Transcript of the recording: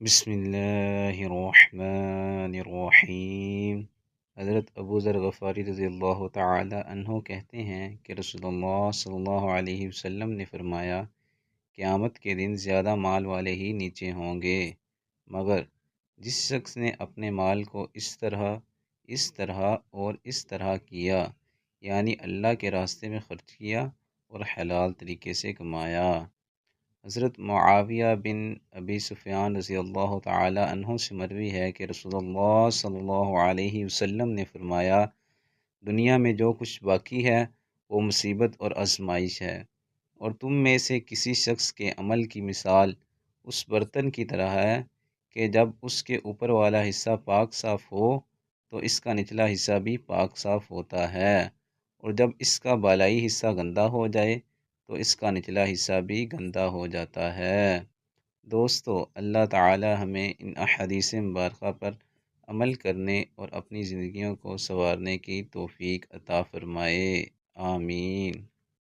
بسم اللہ الرحمن الرحیم۔ حضرت ابو ذر غفاری رضی اللہ تعالی عنہ کہتے ہیں کہ رسول اللہ صلی اللہ علیہ وسلم نے فرمایا، قیامت کے دن زیادہ مال والے ہی نیچے ہوں گے، مگر جس شخص نے اپنے مال کو اس طرح اور اس طرح کیا، یعنی اللہ کے راستے میں خرچ کیا اور حلال طریقے سے کمایا۔ حضرت معاویہ بن ابی سفیان رضی اللہ تعالی عنہ سے مروی ہے کہ رسول اللہ صلی اللہ علیہ وسلم نے فرمایا، دنیا میں جو کچھ باقی ہے وہ مصیبت اور آزمائش ہے، اور تم میں سے کسی شخص کے عمل کی مثال اس برتن کی طرح ہے کہ جب اس کے اوپر والا حصہ پاک صاف ہو تو اس کا نچلا حصہ بھی پاک صاف ہوتا ہے، اور جب اس کا بالائی حصہ گندا ہو جائے تو اس کا نچلا حصہ بھی گندا ہو جاتا ہے۔ دوستو، اللہ تعالی ہمیں ان احادیث مبارکہ پر عمل کرنے اور اپنی زندگیوں کو سنوارنے کی توفیق عطا فرمائے، آمین۔